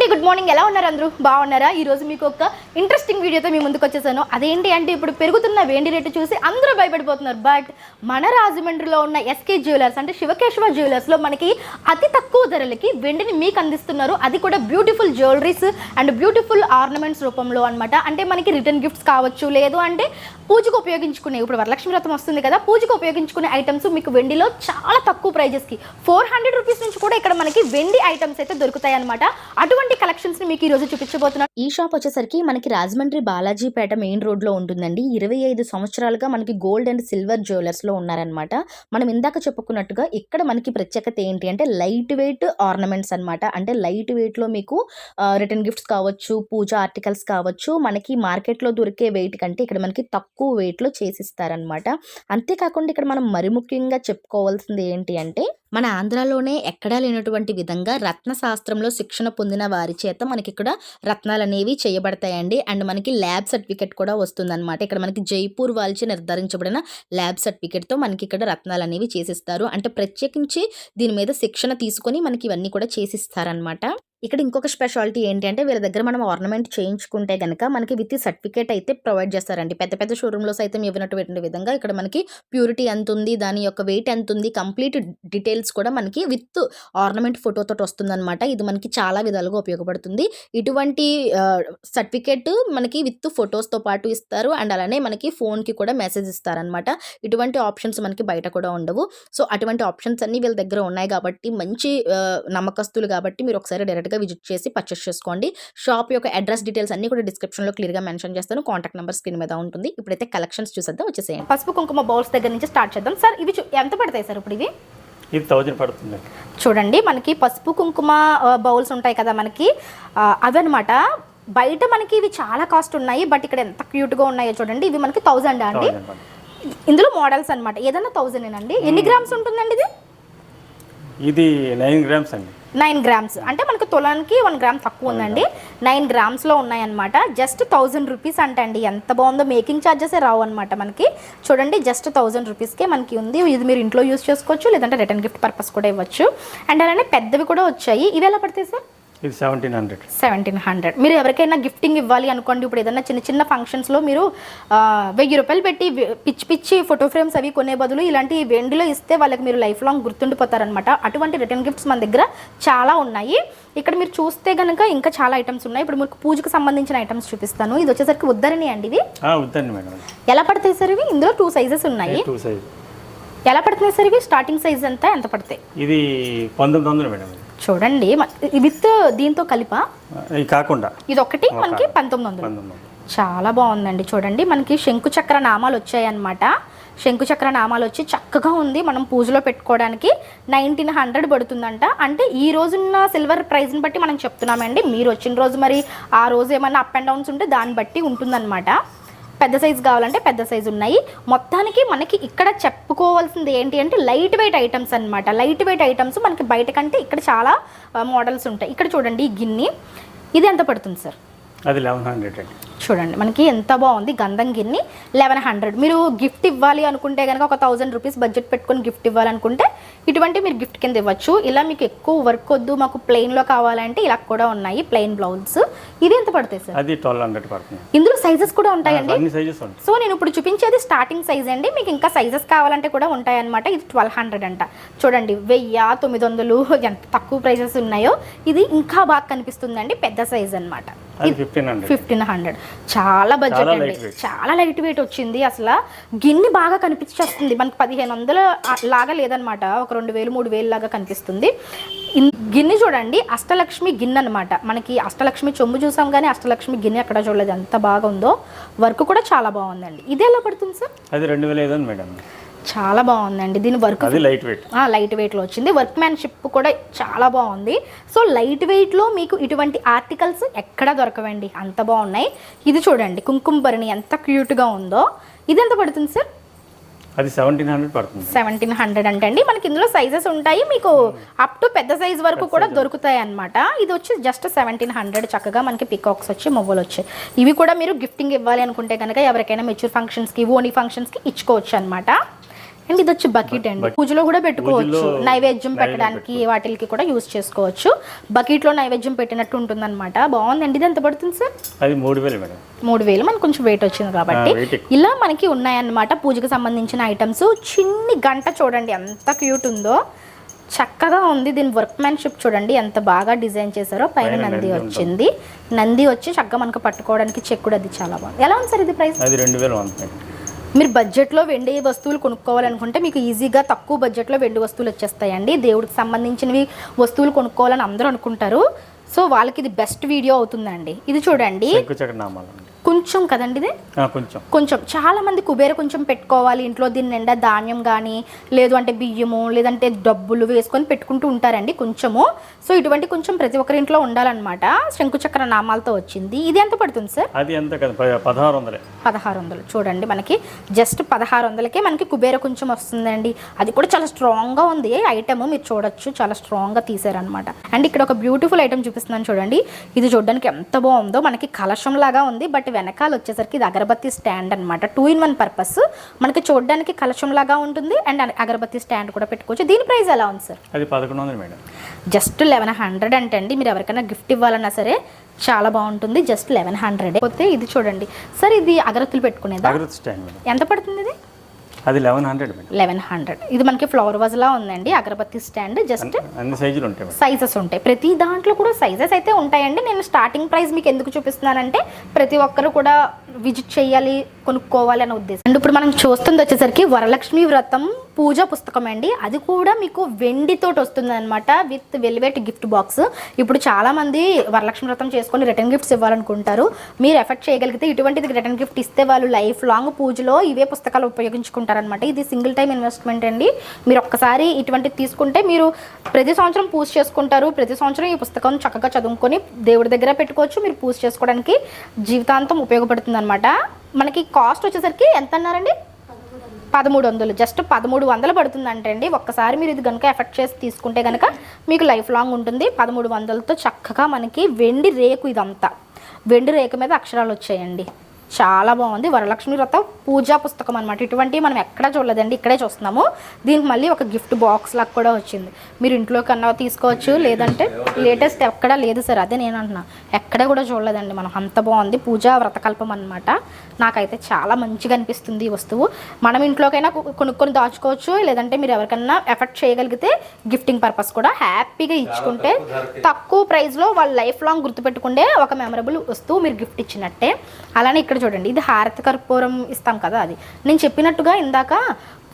అండి good morning ఎలా ఉన్నారు అందరూ బాగున్నారా ఈ రోజు మీకు ఒక ఇంట్రెస్టింగ్ వీడియోతో మీ ముందుకు వచ్చేసాను అదేంటి అంటే ఇప్పుడు పెరుగుతున్న వెండి రేటు చూసి అందరూ భయపడిపోతున్నారు బట్ మన రాజమండ్రిలో ఉన్న ఎస్కే జ్యువెలర్స్ అంటే శివకేశవ జ్యువెలర్స్ లో మనకి అతి తక్కువ ధరలకి వెండిని మీకు అందిస్తున్నారు అది కూడా beautiful jewelleries and beautiful ornaments రూపంలో అన్నమాట అంటే మనకి రిటర్న్ గిఫ్ట్స్ కావచ్చు లేదు అంటే పూజకు ఉపయోగించుకునే ఇప్పుడు వరలక్ష్మి వ్రతం వస్తుంది కదా పూజకు ఉపయోగించుకునే ఐటమ్స్ మీకు వెండిలో చాలా తక్కువ ప్రైజెస్ కి 400 రూపీస్ నుంచి కూడా ఇక్కడ మనకి వెండి ఐటమ్స్ అయితే దొరుకుతాయి అన్నమాట అటువంటి కలెక్షన్స్ ని మీకు ఈ రోజు చూపించబోతున్నాను ఈ షాప్ వచ్చేసరికి మనకి రాజమండ్రి బాలాజీపేట మెయిన్ రోడ్ లో ఉంటుందండి 25 సంవత్సరాలుగా మనకి గోల్డ్ అండ్ సిల్వర్ జ్యువెలర్స్ లో ఉన్నారనమాట మనం ఇందాక చెప్పుకున్నట్టుగా ఇక్కడ మనకి ప్రత్యేకత ఏంటి అంటే లైట్ వెయిట్ ఆర్నమెంట్స్ అన్నమాట అంటే లైట్ వెయిట్ లో మీకు రిటర్న్ గిఫ్ట్స్ కావచ్చు పూజ ఆర్టికల్స్ కావచ్చు మనకి మార్కెట్ లో దొరికే వెయిట్ కంటే ఇక్కడ మనకి తక్కువ వెయిట్ లో చేసిస్తారనమాట అంతేకాకుండా ఇక్కడ మనం మరి ముఖ్యంగా చెప్పుకోవాల్సింది ఏంటి అంటే మన ఆంధ్రాలోనే ఎక్కడా లేనటువంటి విధంగా రత్న శాస్త్రంలో శిక్షణ పొందిన వారి చేత మనకి ఇక్కడ రత్నాలు అనేవి చేయబడతాయండి అండ్ మనకి ల్యాబ్ సర్టిఫికెట్ కూడా వస్తుందన్నమాట ఇక్కడ మనకి జైపూర్ వాళ్ళచే నిర్ధారించబడిన ల్యాబ్ సర్టిఫికెట్తో మనకి ఇక్కడ రత్నాలు అనేవి చేసిస్తారు అంటే ప్రత్యేకించి దీని మీద శిక్షణ తీసుకొని మనకి ఇవన్నీ కూడా చేసిస్తారనమాట ఇక్కడ ఇంకొక స్పెషాలిటీ ఏంటి అంటే వీళ్ళ దగ్గర మనం ఆర్నమెంట్ చేయించుకుంటే కనుక మనకి విత్ సర్టిఫికేట్ అయితే ప్రొవైడ్ చేస్తారండి పెద్ద పెద్ద షోరూంలో సైతం ఇవ్వనటువంటి విధంగా ఇక్కడ మనకి ప్యూరిటీ ఎంత ఉంది దాని యొక్క వెయిట్ ఎంత ఉంది కంప్లీట్ డీటెయిల్స్ కూడా మనకి విత్ ఆర్నమెంట్ ఫోటోతో వస్తుందన్నమాట ఇది మనకి చాలా విధాలుగా ఉపయోగపడుతుంది ఇటువంటి సర్టిఫికేట్ మనకి విత్ ఫొటోస్తో పాటు ఇస్తారు అండ్ అలానే మనకి ఫోన్కి కూడా మెసేజ్ ఇస్తారనమాట ఇటువంటి ఆప్షన్స్ మనకి బయట కూడా ఉండవు సో అటువంటి ఆప్షన్స్ అన్ని వీళ్ళ దగ్గర ఉన్నాయి కాబట్టి మంచి నమ్మకస్తులు కాబట్టి మీరు ఒకసారి డైరెక్ట్గా విజిట్ చేసి పర్చేస్ చేసుకోండి షాప్ యొక్క అడ్రస్ డీటెయిల్స్ అన్ని కూడా డిస్క్రిప్షన్ లో క్లియర్ గా మెన్షన్ చేస్తాను కాంటాక్ట్ నెంబర్ స్క్రీన్ మీద ఉంటుంది ఇప్పుడైతే కలెక్షన్స్ చూసేద్దాం వచ్చేసేయండి పసుపు కుంకుమ బౌల్స్ దగ్గర నుంచి స్టార్ట్ చేద్దాం సార్ ఇవి ఎంత పడతాయి సార్ ఇప్పుడు ఇవి 1000 పడుతుంది చూడండి మనకి పసుపు కుంకుమ బౌల్స్ ఉంటాయి కదా మనకి అవన్నమాట బయట మనకి ఇవి చాలా కాస్ట్ ఉన్నాయి బట్ ఇక్కడ ఎంత క్యూట్ గా ఉన్నాయో చూడండి ఇవి మనకి 1000 అండి ఇందులో మోడల్స్ అన్నమాట ఏదైనా 1000 అండి ఎన్ని గ్రామ్స్ ఉంటుందండి ఇది 9 గ్రామ్స్ అండి 9 గ్రామ్స్ అంటే మనకు తులానికి 1 గ్రామ్ తక్కువ ఉందండి 9 గ్రామ్స్లో ఉన్నాయన్నమాట జస్ట్ 1000 రూపీస్ అంటండి ఎంత బాగుందో మేకింగ్ ఛార్జెసే రావు అనమాట మనకి చూడండి జస్ట్ 1000 రూపీస్కే మనకి ఉంది ఇది మీరు ఇంట్లో యూస్ చేసుకోవచ్చు లేదంటే రిటర్న్ గిఫ్ట్ పర్పస్ కూడా ఇవ్వచ్చు అండ్ అలానే పెద్దవి కూడా వచ్చాయి ఇవి ఎలా పడతాయి సార్ ఇది 1700 మీరు ఎవరికైనా గిఫ్టింగ్ ఇవ్వాలి అనుకోండి ఇప్పుడు ఏదైనా చిన్న చిన్న ఫంక్షన్స్లో మీరు 1000 రూపాయలు పెట్టి పిచ్చి పిచ్చి ఫోటో ఫ్రేమ్స్ అవి కొనే బదులు ఇలాంటి వెండిలో ఇస్తే వాళ్ళకి మీరు లైఫ్ లాంగ్ గుర్తుండిపోతారనమాట అటువంటి రిటర్న్ గిఫ్ట్స్ మన దగ్గర చాలా ఉన్నాయి ఇక్కడ మీరు చూస్తే కనుక ఇంకా చాలా ఐటమ్స్ ఉన్నాయి ఇప్పుడు మీకు పూజకు సంబంధించిన ఐటమ్స్ చూపిస్తాను ఇది వచ్చేసరికి ఉద్దరణి అండి ఇది ఎలా పడతాయి సార్ ఇవి ఇందులో 2 సైజెస్ ఉన్నాయి ఎలా పడుతున్నాయి సార్ ఇవి స్టార్టింగ్ సైజ్ ఎంత పడతాయి ఇది 1900 మేడం చూడండి విత్ దీంతో కలిపా కాకుండా ఇది ఒకటి మనకి 1900 చాలా బాగుందండి చూడండి మనకి శంకు చక్ర నామాలు వచ్చాయి అన్నమాట శంకు చక్ర నామాలు వచ్చి చక్కగా ఉంది మనం పూజలో పెట్టుకోవడానికి 1900 పడుతుందంట అంటే ఈ రోజున్న సిల్వర్ ప్రైస్ని బట్టి మనం చెప్తున్నామండి మీరు వచ్చిన రోజు మరి ఆ రోజు ఏమన్నా అప్ అండ్ డౌన్స్ ఉంటే దాన్ని బట్టి ఉంటుందన్నమాట పెద్ద సైజు కావాలంటే పెద్ద సైజు ఉన్నాయి మొత్తానికి మనకి ఇక్కడ చెప్పుకోవాల్సింది ఏంటి అంటే లైట్ వెయిట్ ఐటమ్స్ అనమాట లైట్ వెయిట్ ఐటమ్స్ మనకి బయట కంటే ఇక్కడ చాలా మోడల్స్ ఉంటాయి ఇక్కడ చూడండి ఈ గిన్నె ఇది ఎంత పడుతుంది సార్ అది 1100 చూడండి మనకి ఎంత బాగుంది గంధం గిన్నె 1100 మీరు గిఫ్ట్ ఇవ్వాలి అనుకుంటే కనుక ఒక 1000 రూపీస్ బడ్జెట్ పెట్టుకొని గిఫ్ట్ ఇవ్వాలనుకుంటే ఇటువంటి మీరు గిఫ్ట్ కింద ఇవ్వచ్చు ఇలా మీకు ఎక్కువ వర్క్ వద్దు మాకు ప్లెయిన్లో కావాలంటే ఇలా కూడా ఉన్నాయి ప్లెయిన్ బ్లౌజ్ ఇది ఎంత పడుతుంది సార్ అది 1200 పడుతుంది ఇందులో సైజెస్ కూడా ఉంటాయండి అన్ని సైజెస్ ఉంటాయి సో నేను ఇప్పుడు చూపించేది స్టార్టింగ్ సైజ్ అండి మీకు ఇంకా సైజెస్ కావాలంటే కూడా ఉంటాయన్నమాట ఇది 1200 అంట చూడండి 1000 900 ఎంత తక్కువ ప్రైజెస్ ఉన్నాయో ఇది ఇంకా బాగా కనిపిస్తుందండి పెద్ద సైజ్ అన్నమాట 1500 చాలా బడ్జెట్ అండి చాలా లైట్ వెయిట్ వచ్చింది అసలు గిన్నె బాగా కనిపించేస్తుంది మనకి 1500 లాగా లేదనమాట ఒక 2000 3000 లాగా కనిపిస్తుంది గిన్నె చూడండి అష్టలక్ష్మి గిన్నె అనమాట మనకి అష్టలక్ష్మి చొమ్ము చూసాం కానీ అష్టలక్ష్మి గిన్నె ఎక్కడ చూడలేదు ఎంత బాగా ఉందో వర్క్ కూడా చాలా బాగుందండి ఇది ఎలా పడుతుంది సార్ అది 2500 మేడం చాలా బాగుందండి దీని వర్క్ లైట్ వెయిట్లో వచ్చింది వర్క్ మ్యాన్షిప్ కూడా చాలా బాగుంది సో లైట్ వెయిట్లో మీకు ఇటువంటి ఆర్టికల్స్ ఎక్కడ దొరకవండి అంత బాగున్నాయి ఇది చూడండి కుంకుమ భరణి ఎంత క్యూట్గా ఉందో ఇది ఎంత పడుతుంది సార్ అది 1700 పడుతుంది 1700 అంటే అండి మనకి ఇందులో సైజెస్ ఉంటాయి మీకు అప్ టు పెద్ద సైజ్ వరకు కూడా దొరుకుతాయి అన్నమాట ఇది వచ్చి జస్ట్ 1700 చక్కగా మనకి పికాక్స్ వచ్చి మొవ్వలు వచ్చాయి ఇవి కూడా మీరు గిఫ్టింగ్ ఇవ్వాలి అనుకుంటే కనుక ఎవరికైనా మెచ్యూర్ ఫంక్షన్స్కి ఓనీ ఫంక్షన్స్కి ఇచ్చుకోవచ్చు అనమాట అండ్ ఇది వచ్చి బకెట్ అండి, పూజలో కూడా పెట్టుకోవచ్చు, నైవేద్యం పెట్టడానికి వాటికి కూడా యూజ్ చేసుకోవచ్చు. బకెట్లో నైవేద్యం పెట్టినట్టు ఉంటుంది అనమాట. బాగుందండి. ఇది ఎంత పడుతుంది సార్? అది 3000 మేడం. 3000 మనకు కొంచెం వెయిట్ వచ్చింది కాబట్టి ఇలా మనకి ఉన్నాయన్నమాట పూజకి సంబంధించిన ఐటమ్స్. చిన్ని గంట చూడండి ఎంత క్యూట్ ఉందో, చక్కగా ఉంది. దీని వర్క్మెన్షిప్ చూడండి ఎంత బాగా డిజైన్ చేశారో. పైన నంది వచ్చింది, నంది వచ్చి చక్కగా మనకు పట్టుకోవడానికి చెక్కుడు, అది చాలా బాగుంది. ఎలా ఉంది సార్ ఇది ప్రైస్? అది 2000. మీరు బడ్జెట్లో వెండి వస్తువులు కొనుక్కోవాలనుకుంటే మీకు ఈజీగా తక్కువ బడ్జెట్లో వెండి వస్తువులు వచ్చేస్తాయండి. దేవుడికి సంబంధించినవి వస్తువులు కొనుక్కోవాలని అందరూ అనుకుంటారు. సో వాళ్ళకి ఇది బెస్ట్ వీడియో అవుతుందండి. ఇది చూడండి కొంచెం కదండి, ఇది కొంచెం చాలా మంది కుబేర కొంచెం పెట్టుకోవాలి ఇంట్లో, దీని నిండా ధాన్యం కానీ లేదు అంటే బియ్యము లేదంటే డబ్బులు వేసుకొని పెట్టుకుంటూ ఉంటారండి కొంచెము. సో ఇటువంటి కొంచెం ప్రతి ఒక్కరి ఇంట్లో ఉండాలన్నమాట. శంకుచక్ర నామాలతో వచ్చింది. ఇది ఎంత పడుతుంది సార్? అది ఎంత కదా 1600. 1600 చూడండి, మనకి జస్ట్ 1600కే మనకి కుబేర కొంచెం వస్తుందండి. అది కూడా చాలా స్ట్రాంగ్గా ఉంది ఐటమ్, మీరు చూడొచ్చు చాలా స్ట్రాంగ్గా తీసారనమాట. అండ్ ఇక్కడ ఒక బ్యూటిఫుల్ ఐటమ్ చూపిస్తున్నాను చూడండి. ఇది చూడడానికి ఎంత బాగుందో, మనకి కలశం లాగా ఉంది. బట్ వెనకాల వచ్చేసరికి ఇది అగరబత్తి స్టాండ్ అనమాట. 2-in-1 purpose. మనకి చూడడానికి కలశం లాగా ఉంటుంది అండ్ అగరబత్తి స్టాండ్ కూడా పెట్టుకోవచ్చు. దీని ప్రైస్ ఎలా ఉంది సార్? అది 1100 మేడం. జస్ట్ 1100 అంటే అండి, మీరు ఎవరికైనా గిఫ్ట్ ఇవ్వాలన్నా సరే చాలా బాగుంటుంది. జస్ట్ 1100. పోతే ఇది చూడండి సార్, ఇది అగరత్తులు పెట్టుకునేది ఎంత పడుతుంది? ఇది అది 1100 మేడం. 1100. ఇది మనకి ఫ్లవర్ వాజ్ లా ఉందండి అగరబత్తి స్టాండ్. జస్ట్ అన్ని సైజులు ఉంటాయి, సైజెస్ ఉంటాయి. ప్రతి దాంట్లో కూడా సైజెస్ అయితే ఉంటాయండి. నేను స్టార్టింగ్ ప్రైస్ మీకు ఎందుకు చూపిస్తున్నానంటే ప్రతి ఒక్కరు కూడా విజిట్ చేయాలి, కొనుక్కోవాలి అనే ఉద్దేశం. అండ్ ఇప్పుడు మనం చూస్తుంది వచ్చేసరికి వరలక్ష్మి వ్రతం పూజా పుస్తకం అండి. అది కూడా మీకు వెండితోటి వస్తుంది అనమాట, విత్ వెల్వెట్ గిఫ్ట్ బాక్స్. ఇప్పుడు చాలా మంది వరలక్ష్మి వ్రతం చేసుకొని రిటర్న్ గిఫ్ట్స్ ఇవ్వాలనుకుంటారు. మీరు ఎఫెక్ట్ చేయగలిగితే ఇటువంటిది రిటర్న్ గిఫ్ట్ ఇస్తే వాళ్ళు లైఫ్ లాంగ్ పూజలో ఇవే పుస్తకాలు ఉపయోగించుకుంటారనమాట. ఇది సింగిల్ టైం ఇన్వెస్ట్మెంట్ అండి. మీరు ఒక్కసారి ఇటువంటిది తీసుకుంటే మీరు ప్రతి సంవత్సరం పూజ చేసుకుంటారు. ప్రతి సంవత్సరం ఈ పుస్తకం చక్కగా చదువుకొని దేవుడి దగ్గర పెట్టుకోవచ్చు. మీరు పూజ చేసుకోవడానికి జీవితాంతం ఉపయోగపడుతుంది అనమాట. మనకి కాస్ట్ వచ్చేసరికి ఎంత అన్నారండి? 1300. జస్ట్ 1300 పడుతుంది అండి. ఒక్కసారి మీరు ఇది కనుక ఎఫెక్ట్ చేసి తీసుకుంటే కనుక మీకు లైఫ్ లాంగ్ ఉంటుంది. 1300తో చక్కగా మనకి వెండి రేకు, ఇదంతా వెండి రేకు మీద అక్షరాలు వచ్చాయండి. చాలా బాగుంది. వరలక్ష్మి వ్రత పూజా పుస్తకం అనమాట. ఇటువంటివి మనం ఎక్కడ చూడలేదండి, ఇక్కడే చూస్తున్నాము. దీనికి మళ్ళీ ఒక గిఫ్ట్ బాక్స్ లాగా కూడా వచ్చింది. మీరు ఇంట్లో కన్నా తీసుకోవచ్చు, లేదంటే లేటెస్ట్ ఎక్కడా లేదు సార్. అదే నేను అంటున్నా, ఎక్కడ కూడా చూడలేదండి మనం. అంత బాగుంది. పూజా వ్రతకల్పం అనమాట. నాకైతే చాలా మంచిగా అనిపిస్తుంది ఈ వస్తువు. మనం ఇంట్లోకైనా కొనుక్కొని దాచుకోవచ్చు, లేదంటే మీరు ఎవరికైనా ఎఫెక్ట్ చేయగలిగితే గిఫ్టింగ్ పర్పస్ కూడా హ్యాపీగా ఇచ్చుకుంటే తక్కువ ప్రైస్లో వాళ్ళు లైఫ్ లాంగ్ గుర్తుపెట్టుకుంటే ఒక మెమరబుల్ వస్తువు మీరు గిఫ్ట్ ఇచ్చినట్టే. అలానే ఇక్కడ చూడండి, ఇది హారతి కర్పూరం ఇస్తాం కదా, అది నేను చెప్పినట్టుగా ఇందాక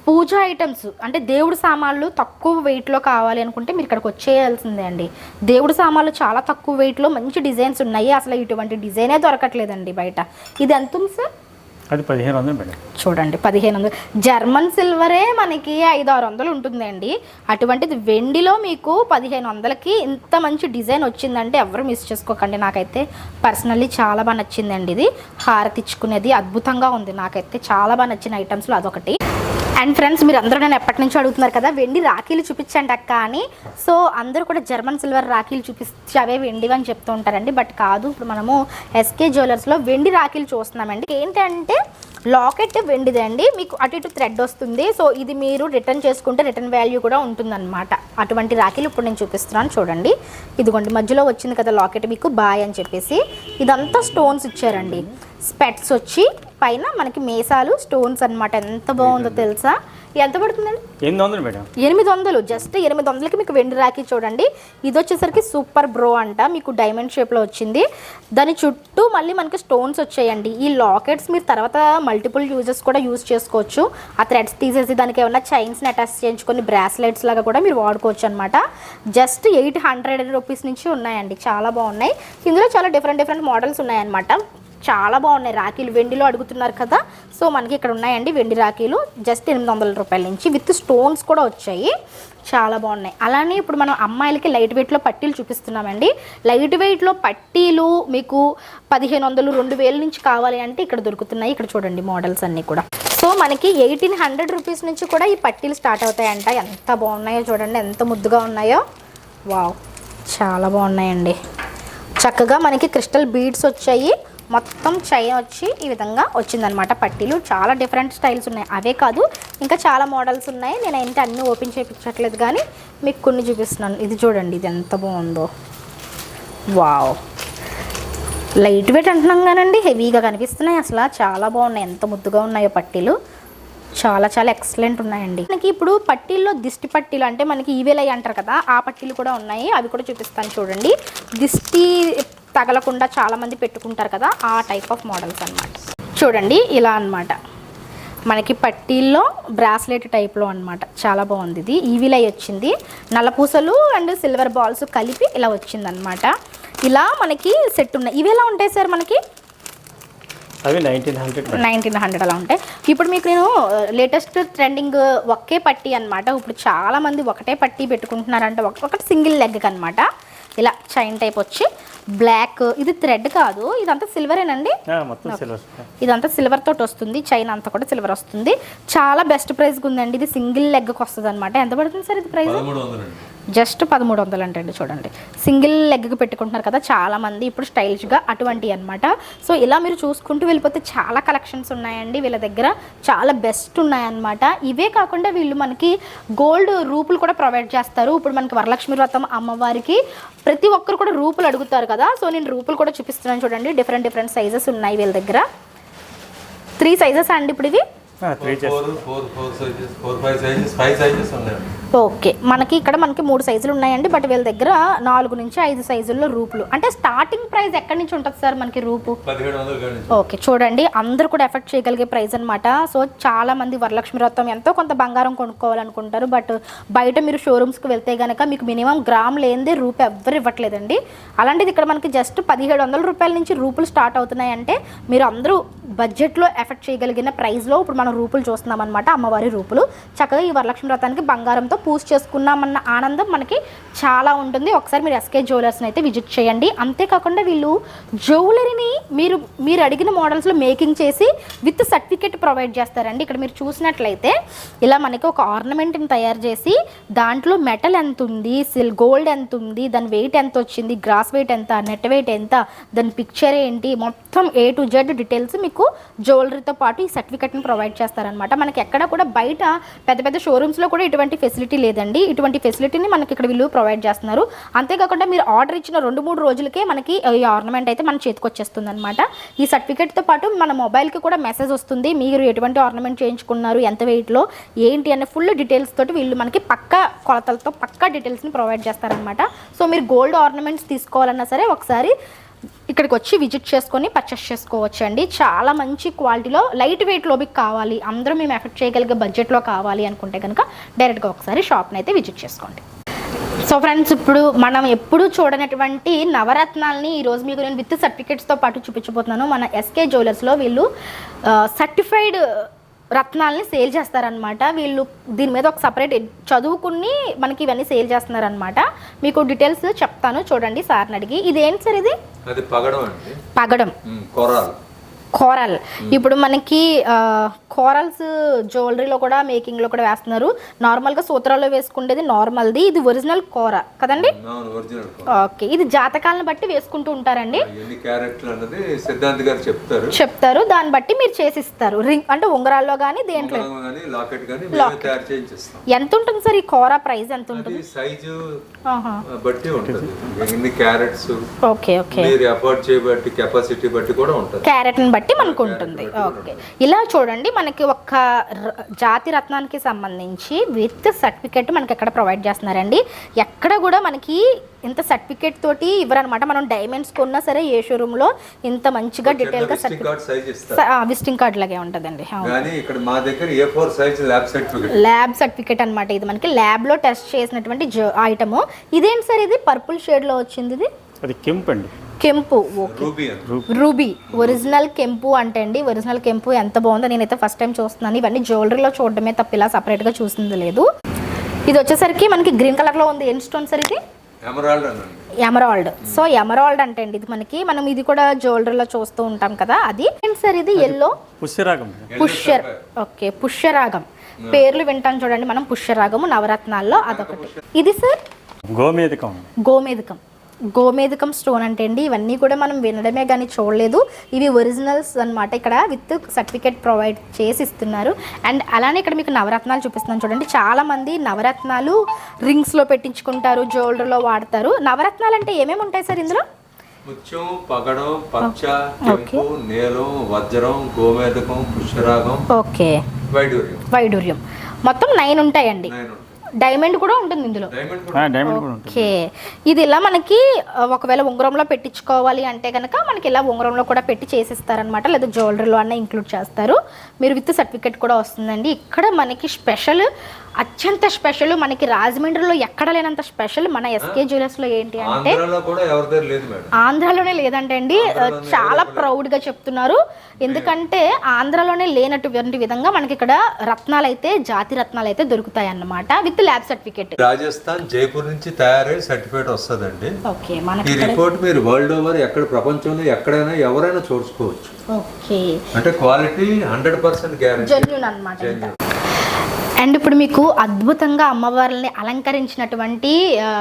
పూజా ఐటమ్స్ అంటే దేవుడి సామాన్లు తక్కువ వెయిట్లో కావాలి అనుకుంటే మీరు ఇక్కడికి వచ్చేయాల్సిందే అండి. దేవుడి సామాన్లు చాలా తక్కువ వెయిట్లో మంచి డిజైన్స్ ఉన్నాయి. అసలు ఇటువంటి డిజైనే దొరకట్లేదండి బయట. ఇది ఎంత ఉంది సార్? అది 1500 మేడం. చూడండి 1500. జర్మన్ సిల్వరే మనకి 500-600 ఉంటుందండి. అటువంటిది వెండిలో మీకు 1500కి ఇంత మంచి డిజైన్ వచ్చిందంటే ఎవరు మిస్ చేసుకోకండి. నాకైతే పర్సనల్లీ చాలా బాగా నచ్చిందండి. ఇది హారతి ఇచ్చుకునేది అద్భుతంగా ఉంది. నాకైతే చాలా బాగా నచ్చిన ఐటమ్స్లో అదొకటి. అండ్ ఫ్రెండ్స్, మీరు అందరూ నేను ఎప్పటి నుంచో అడుగుతున్నారు కదా వెండి రాఖీలు చూపించండి అక్క అని. సో అందరూ కూడా జర్మన్ సిల్వర్ రాఖీలు చూపించి అవే వెండివి అని చెప్తూ ఉంటారండి. బట్ కాదు, ఇప్పుడు మనము ఎస్కే జ్యువెలర్స్లో వెండి రాఖీలు చూస్తున్నామండి. ఏంటంటే లాకెట్ వెండిదే అండి, మీకు అటు ఇటు థ్రెడ్ వస్తుంది. సో ఇది మీరు రిటర్న్ చేసుకుంటే రిటర్న్ వాల్యూ కూడా ఉంటుందన్నమాట. అటువంటి రాఖీలు ఇప్పుడు నేను చూపిస్తున్నాను చూడండి. ఇదిగోండి మధ్యలో వచ్చింది కదా లాకెట్, మీకు బాయ్ అని చెప్పేసి ఇదంతా స్టోన్స్ ఇచ్చారండి. స్పెట్స్ వచ్చి పైన మనకి మేసాలు స్టోన్స్ అనమాట. ఎంత బాగుందో తెలుసా? ఎంత పడుతుందండి? 800 మేడం. 800. జస్ట్ 800కి మీకు వెండి రాఖీ చూడండి. ఇది వచ్చేసరికి సూపర్ బ్రో అంట, మీకు డైమండ్ షేప్లో వచ్చింది. దాని చుట్టూ మళ్ళీ మనకి స్టోన్స్ వచ్చాయండి. ఈ లాకెట్స్ మీరు తర్వాత మల్టిపుల్ యూజెస్ కూడా యూజ్ చేసుకోవచ్చు. ఆ థ్రెడ్స్ తీసేసి దానికి ఏమన్నా చైన్స్ని అటాచ్ చేయించుకొని బ్రాస్లెట్స్ లాగా కూడా మీరు వాడుకోవచ్చు అనమాట. జస్ట్ 800 రూపీస్ నుంచి ఉన్నాయండి. చాలా బాగున్నాయి. ఇందులో చాలా డిఫరెంట్ మోడల్స్ ఉన్నాయన్నమాట. చాలా బాగున్నాయి రాఖీలు. వెండిలో అడుగుతున్నారు కదా, సో మనకి ఇక్కడ ఉన్నాయండి వెండి రాఖీలు. జస్ట్ 800 రూపాయల నుంచి విత్ స్టోన్స్ కూడా వచ్చాయి. చాలా బాగున్నాయి. అలానే ఇప్పుడు మనం అమ్మాయిలకి లైట్ వెయిట్లో పట్టీలు చూపిస్తున్నామండి. లైట్ వెయిట్లో పట్టీలు మీకు 1500, 2000 నుంచి కావాలి అంటే ఇక్కడ దొరుకుతున్నాయి. ఇక్కడ చూడండి మోడల్స్ అన్నీ కూడా. సో మనకి 1800 రూపీస్ నుంచి కూడా ఈ పట్టీలు స్టార్ట్ అవుతాయంట. ఎంత బాగున్నాయో చూడండి, ఎంత ముద్దుగా ఉన్నాయో. వావ్, చాలా బాగున్నాయండి. చక్కగా మనకి క్రిస్టల్ బీడ్స్ వచ్చాయి. మొత్తం చైన్ వచ్చి ఈ విధంగా వచ్చిందనమాట. పట్టీలు చాలా డిఫరెంట్ స్టైల్స్ ఉన్నాయి. అవే కాదు ఇంకా చాలా మోడల్స్ ఉన్నాయి. నేను ఏంటి అన్నీ ఓపెన్ చేయించట్లేదు కానీ మీకు కొన్ని చూపిస్తున్నాను. ఇది చూడండి, ఇది ఎంత బాగుందో. వావ్, లైట్ వెయిట్ అంటున్నాం కానండి హెవీగా కనిపిస్తున్నాయి. అసలు చాలా బాగున్నాయి, ఎంత ముద్దుగా ఉన్నాయో పట్టీలు. చాలా చాలా ఎక్సలెంట్ ఉన్నాయండి. మనకి ఇప్పుడు పట్టీల్లో దిష్టి పట్టీలు అంటే మనకి ఈవేలై అంటారు కదా, ఆ పట్టీలు కూడా ఉన్నాయి. అవి కూడా చూపిస్తాను చూడండి. దిష్టి తగలకుండా చాలామంది పెట్టుకుంటారు కదా, ఆ టైప్ ఆఫ్ మోడల్స్ అన్నమాట. చూడండి ఇలా అన్నమాట. మనకి పట్టీల్లో బ్రాస్లెట్ టైప్లో అన్నమాట. చాలా బాగుంది. ఇది ఈవిలై వచ్చింది, నల్లపూసలు అండ్ సిల్వర్ బాల్స్ కలిపి ఇలా వచ్చిందనమాట. ఇలా మనకి సెట్ ఉన్నాయి. ఇవి ఎలా ఉంటాయి సార్ మనకి? అవి 1900 అలా ఉంటాయి. ఇప్పుడు మీకు నేను లేటెస్ట్ ట్రెండింగ్ ఒకే పట్టీ అనమాట. ఇప్పుడు చాలామంది ఒకటే పట్టీ పెట్టుకుంటున్నారంటే ఒకటి సింగిల్ లెగ్కి అనమాట. ఇలా చైన్ టైప్ వచ్చి బ్లాక్, ఇది థ్రెడ్ కాదు, ఇదంతా సిల్వరేనండి. ఇదంతా సిల్వర్ తోటి వస్తుంది, చైన్ అంతా కూడా సిల్వర్ వస్తుంది. చాలా బెస్ట్ ప్రైస్కి ఉందండి. ఇది సింగిల్ లెగ్కి వస్తుంది అనమాట. ఎంత పడుతుంది సార్ ఇది ప్రైస్? జస్ట్ 1300 అంటండి. చూడండి, సింగిల్ లెగ్కి పెట్టుకుంటున్నారు కదా చాలామంది ఇప్పుడు స్టైలిష్గా, అటువంటివి అనమాట. సో ఇలా మీరు చూసుకుంటూ వెళ్ళిపోతే చాలా కలెక్షన్స్ ఉన్నాయండి వీళ్ళ దగ్గర, చాలా బెస్ట్ ఉన్నాయన్నమాట. ఇవే కాకుండా వీళ్ళు మనకి గోల్డ్ రూపులు కూడా ప్రొవైడ్ చేస్తారు. ఇప్పుడు మనకి వరలక్ష్మి వ్రతం అమ్మవారికి ప్రతి ఒక్కరు కూడా రూపులు అడుగుతారు కదా, సో నేను రూపులు కూడా చూపిస్తున్నాను చూడండి. డిఫరెంట్ సైజెస్ ఉన్నాయి వీళ్ళ దగ్గర. 3 సైజెస్ అండి ఇప్పుడు ఇవి. ఓకే, మనకి ఇక్కడ మనకి 3 సైజులు ఉన్నాయండి. బట్ వీళ్ళ దగ్గర 4 నుంచి 5 సైజుల్లో రూపులు. అంటే స్టార్టింగ్ ప్రైస్ ఎక్కడి నుంచి ఉంటుంది సార్ మనకి రూపు? 1700. ఓకే, చూడండి అందరూ కూడా ఎఫెక్ట్ చేయగలిగే ప్రైస్ అనమాట. సో చాలా మంది వరలక్ష్మి వ్రతం ఎంతో కొంత బంగారం కొనుక్కోవాలనుకుంటారు. బట్ బయట మీరు షోరూమ్స్కి వెళ్తే కనుక మీకు మినిమం గ్రామ్ లేనిదే రూపు ఎవ్వరు ఇవ్వట్లేదండి. అలాంటిది ఇక్కడ మనకి జస్ట్ 1700 రూపాయల నుంచి రూపులు స్టార్ట్ అవుతున్నాయి. అంటే మీరు అందరూ బడ్జెట్లో ఎఫెక్ట్ చేయగలిగిన ప్రైస్లో ఇప్పుడు మనం రూపులు చూస్తున్నాం అనమాట. అమ్మవారి రూపులు చక్కగా ఈ వరలక్ష్మి వ్రతానికి బంగారంతో పూజ చేసుకున్నామన్న ఆనందం మనకి చాలా ఉంటుంది. ఒకసారి మీరు ఎస్కే జ్యువెలర్స్ని అయితే విజిట్ చేయండి. అంతేకాకుండా వీళ్ళు జ్యువెలరీని మీరు అడిగిన మోడల్స్లో మేకింగ్ చేసి విత్ సర్టిఫికేట్ ప్రొవైడ్ చేస్తారండి. ఇక్కడ మీరు చూసినట్లయితే ఇలా మనకి ఒక ఆర్నమెంట్ని తయారు చేసి దాంట్లో మెటల్ ఎంత ఉంది, గోల్డ్ ఎంత ఉంది, దాని వెయిట్ ఎంత వచ్చింది, గ్రాస్ వెయిట్ ఎంత, నెట్ వెయిట్ ఎంత, దాని పిక్చర్ ఏంటి, మొత్తం A to Z డీటెయిల్స్ మీకు జ్యువెలరీతో పాటు ఈ సర్టిఫికేట్ని ప్రొవైడ్ చేస్తారనమాట. మనకి ఎక్కడ కూడా బయట పెద్ద షోరూమ్స్లో కూడా ఇటువంటి ఫెసిలిటీ లేదండి. ఇటువంటి ఫెసిలిటీని మనకి ఇక్కడ వీళ్ళు ప్రొవైడ్ చేస్తున్నారు. అంతేకాకుండా మీరు ఆర్డర్ ఇచ్చిన 2-3 రోజులకే మనకి ఈ ఆర్నమెంట్ అయితే మన చేతికి వచ్చేస్తుంది అనమాట. ఈ సర్టిఫికేట్తో పాటు మన మొబైల్కి కూడా మెసేజ్ వస్తుంది, మీరు ఎటువంటి ఆర్నమెంట్ చేయించుకున్నారు, ఎంత వెయిట్లో ఏంటి అనే ఫుల్ డీటెయిల్స్ తోటి వీళ్ళు మనకి పక్కా కొలతలతో పక్కా డీటెయిల్స్ని ప్రొవైడ్ చేస్తారనమాట. సో మీరు గోల్డ్ ఆర్నమెంట్స్ తీసుకోవాలన్నా సరే ఒకసారి ఇక్కడికి వచ్చి విజిట్ చేసుకొని పర్చేస్ చేసుకోవచ్చు అండి. చాలా మంచి క్వాలిటీలో లైట్ వెయిట్లో మీకు కావాలి, అందరూ మేము ఎఫెక్ట్ చేయగలిగే బడ్జెట్లో కావాలి అనుకుంటే కనుక డైరెక్ట్గా ఒకసారి షాప్ని అయితే విజిట్ చేసుకోండి. సో ఫ్రెండ్స్, ఇప్పుడు మనం ఎప్పుడు చూడనటువంటి నవరత్నాలని ఈరోజు మీకు నేను విత్ సర్టిఫికేట్స్తో పాటు చూపించబోతున్నాను. మన ఎస్కే జ్యువెలర్స్లో వీళ్ళు సర్టిఫైడ్ రత్నాలని సేల్ చేస్తారనమాట. వీళ్ళు దీని మీద ఒక సపరేట్ చదువుకుని మనకి ఇవన్నీ సేల్ చేస్తున్నారనమాట. మీకు డీటెయిల్స్ చెప్తాను చూడండి సార్ని అడిగి. ఇదేంటి సార్ ఇది? అది పగడం అండి. పగడం, కోరల్. ఇప్పుడు మనకి కోరల్స్ జ్యువెలరీలో కూడా మేకింగ్లో కూడా వేస్తున్నారు. నార్మల్గా సూత్రాల్లో వేసుకుంటేది నార్మల్ది, ఇది ఒరిజినల్ కోర కదండి? ఓకే, ఇది జాతకాలను బట్టి వేసుకుంటూ ఉంటారండి. చెప్తారు, దాన్ని బట్టి మీరు చేసిస్తారు. రింగ్ అంటే ఉంగరాల్లో కానీ దేంట్లో. ఎంత ఉంటుంది సార్ ఈ కోర ప్రైస్? ఎంత ఉంటుంది? ఓకే, క్యారెట్ని బట్టి మనకు ఉంటుంది. ఓకే, ఇలా చూడండి మనకి ఒక జాతి రత్నానికి సంబంధించి విత్ సర్టిఫికేట్ మనకి ఎక్కడ ప్రొవైడ్ చేస్తున్నారండి. ఎక్కడ కూడా మనకి ఇంత సర్టిఫికేట్ తోటి ఇవ్వరనమాట. మనం డైమండ్స్ కొన్నా సరే ఏ షోరూమ్ లో ఇంత మంచిగా డీటెయిల్ గా విజిటింగ్ కార్డ్ లాగే ఉంటుందండి. ల్యాబ్ సర్టిఫికేట్ అనమాట. ఇది మనకి ల్యాబ్ లో టెస్ట్ చేసినటువంటి ఐటమ్. ఇదేంటి సార్? ఇది పర్పుల్ షేడ్ లో వచ్చింది. ఇది అది కెంపు అండి. కెంపు, రూబీ ఒరిజినల్ కెంపు అంటే అండి. ఒరిజినల్ కెంపు ఎంత బాగుందో, నేనైతే ఫస్ట్ టైం చూస్తున్నాను. ఇవన్నీ జ్యువెలరీలో చూడడమే తప్ప ఇలా సపరేట్గా చూసింది లేదు. ఇది వచ్చేసరికి మనకి గ్రీన్ కలర్లో ఉంది. ఏం స్టోన్ సార్ ఇది? ఎమరాల్డ్. సో ఎమరాల్డ్ అంటే అండి ఇది మనకి, మనం ఇది కూడా జ్యువెలరీలో చూస్తూ ఉంటాం కదా, అది ఏంటి సార్? ఇది ఎల్లో పుష్యరాగం. పేర్లు వింటాం చూడండి మనం, పుష్యరాగము నవరత్నాల్లో అదొకటి. ఇది సార్ గోమేధికం. గోమేధికం స్టోన్ అంటే అండి ఇవన్నీ కూడా మనం వినడమే కానీ చూడలేదు. ఇవి ఒరిజినల్స్ అన్నమాట. ఇక్కడ విత్ సర్టిఫికేట్ ప్రొవైడ్ చేసి ఇస్తున్నారు. అండ్ అలానే ఇక్కడ మీకు నవరత్నాలు చూపిస్తున్నాను చూడండి. చాలామంది నవరత్నాలు రింగ్స్లో పెట్టించుకుంటారు, జ్యువెలరీలో వాడతారు. నవరత్నాలు అంటే ఏమేమి ఉంటాయి సార్ ఇందులో? ముత్యం, పగడం, పచ్చ, కెంపు, నీలం, వజ్రం, గోమేధికం, పుష్యరాగం, ఓకే, వైడూర్యం మొత్తం 9 ఉంటాయండి. డైమండ్ కూడా ఉంటుంది ఇందులో. డైమండ్ కూడా ఉంటుంది. ఓకే, ఇది ఇలా మనకి ఒకవేళ ఉంగరంలో పెట్టించుకోవాలి అంటే కనుక మనకి ఇలా ఉంగరంలో కూడా పెట్టి చేసిస్తారనమాట, లేదా జ్యువెలరీలో అన్న ఇంక్లూడ్ చేస్తారు. మీరు విత్ సర్టిఫికేట్ కూడా వస్తుందండి. ఇక్కడ మనకి స్పెషల్, అత్యంత స్పెషల్, మనకి రాజమండ్రిలో ఎక్కడ లేనంత స్పెషల్ మన ఎస్కే జ్యువెలర్స్లో ఏంటి అంటే ఆంధ్రాలోనే లేదంటే అండి, చాలా ప్రౌడ్గా చెప్తున్నారు. ఎందుకంటే ఆంధ్రాలోనే లేనటువంటి విధంగా మనకి ఇక్కడ రత్నాలు అయితే, జాతి రత్నాలు అయితే దొరుకుతాయి అన్నమాట with lab certificate. Rajasthan, Jaipur నుంచి తయారై సర్టిఫికేట్ వస్తుందండి. ఓకే, ఈ మనకి రిపోర్ట్ మీరు వరల్డ్ ఓవర్ ఎక్కడ ప్రపంచంలో ఎక్కడైనా ఎవరైనా చూసుకోవచ్చు. ఓకే, అంటే క్వాలిటీ 100% గ్యారెంటీ, జెన్యూన్ అన్నమాట. అండ్ ఇప్పుడు మీకు అద్భుతంగా అమ్మవారిని అలంకరించినటువంటి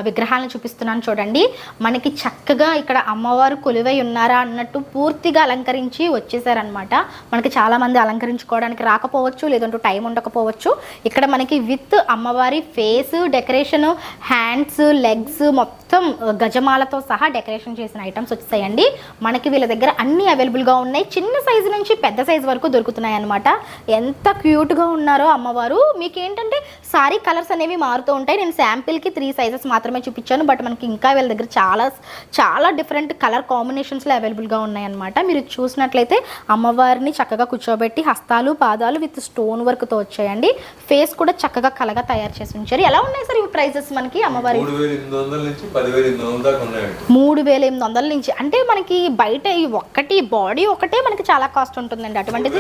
విగ్రహాలను చూపిస్తున్నాను చూడండి. మనకి చక్కగా ఇక్కడ అమ్మవారు కొలువై ఉన్నారా అన్నట్టు పూర్తిగా అలంకరించి వచ్చేసారనమాట. మనకి చాలామంది అలంకరించుకోవడానికి రాకపోవచ్చు, లేదంటూ టైం ఉండకపోవచ్చు. ఇక్కడ మనకి విత్ అమ్మవారి ఫేస్ డెకరేషన్, హ్యాండ్స్, లెగ్స్ మొత్తం గజమాలతో సహా డెకరేషన్ చేసిన ఐటమ్స్ వచ్చాయండి. మనకి వీళ్ళ దగ్గర అన్నీ అవైలబుల్గా ఉన్నాయి. చిన్న సైజు నుంచి పెద్ద సైజు వరకు దొరుకుతున్నాయి అనమాట. ఎంత క్యూట్గా ఉన్నారో అమ్మవారు. మీకు ఏంటంటే సారీ కలర్స్ అనేవి మారుతూ ఉంటాయి. నేను శాంపిల్కి 3 సైజెస్ మాత్రమే చూపించాను, బట్ మనకి ఇంకా వీళ్ళ దగ్గర చాలా డిఫరెంట్ కలర్ కాంబినేషన్స్లో అవైలబుల్గా ఉన్నాయన్నమాట. మీరు చూసినట్లయితే అమ్మవారిని చక్కగా కూర్చోబెట్టి హస్తాలు, పాదాలు విత్ స్టోన్ వర్క్తో వచ్చాయండి. ఫేస్ కూడా చక్కగా కలగా తయారు చేసి ఉంచారు. ఎలా ఉన్నాయి సార్ ఇవి ప్రైజెస్ మనకి అమ్మవారి? 3,800 నుంచి 10,800 దాకా ఉన్నాయండి. 3,800 నుంచి అంటే మనకి బయట ఒకటి బాడీ ఒకటే మనకి చాలా కాస్ట్ ఉంటుందండి. అటువంటిది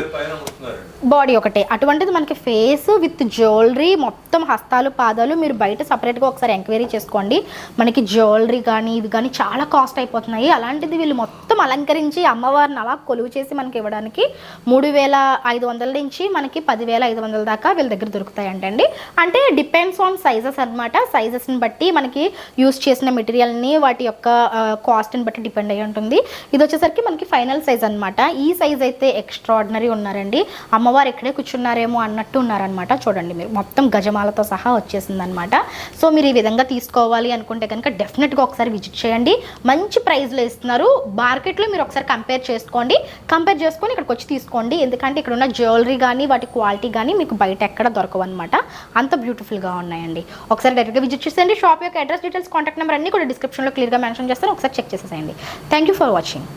బాడీ ఒకటే, అటువంటిది మనకి ఫేస్ విత్ జ్యువెలరీ మొత్తం హస్తాలు, పాదాలు మీరు బయట సపరేట్గా ఒకసారి ఎంక్వైరీ చేసుకోండి. మనకి జ్యువెలరీ కానీ ఇవి కానీ చాలా కాస్ట్ అయిపోతున్నాయి. అలాంటిది వీళ్ళు మొత్తం అలంకరించి అమ్మవారిని అలా కొలువు చేసి మనకి ఇవ్వడానికి 3,500 నుంచి మనకి 10,500 దాకా వీళ్ళ దగ్గర దొరుకుతాయి అంటండి. అంటే డిపెండ్స్ ఆన్ సైజెస్ అనమాట. సైజెస్ని బట్టి మనకి యూస్ చేసిన మెటీరియల్ని, వాటి యొక్క కాస్ట్ని బట్టి డిపెండ్ అయ్యి ఉంటుంది. ఇది వచ్చేసరికి మనకి ఫైనల్ సైజ్ అనమాట. ఈ సైజ్ అయితే ఎక్స్ట్రాడినరీ ఉన్నారండి. అమ్మవారు ఎక్కడే కూర్చున్నారేమో అన్నట్టు ఉన్నారనమాట. చూడండి మీరు మొత్తం గజమాలతో సహా వచ్చేసింది అనమాట. సో మీరు ఈ విధంగా తీసుకోవాలి అనుకుంటే కనుక డెఫినెట్గా ఒకసారి విజిట్ చేయండి. మంచి ప్రైస్లో ఇస్తున్నారు. మార్కెట్లో మీరు ఒకసారి కంపేర్ చేసుకొని ఇక్కడికి వచ్చి తీసుకోండి. ఎందుకంటే ఇక్కడ ఉన్న జ్యువెలరీ కానీ వాటి క్వాలిటీ కానీ మీకు బయట ఎక్కడ దొరకవు అనమాట. అంత బ్యూటిఫుల్గా ఉన్నాయండి. ఒకసారి డైరెక్ట్గా విజిట్ చేసేయండి. షాప్ యొక్క అడ్రస్, డీటెయిల్స్, కాంటాక్ట్ నెంబర్ అన్నీ కూడా డిస్క్రిప్షన్లో క్లియర్గా మెన్షన్ చేస్తాను. ఒకసారి చెక్ చేసేసేయండి. Thank you for watching.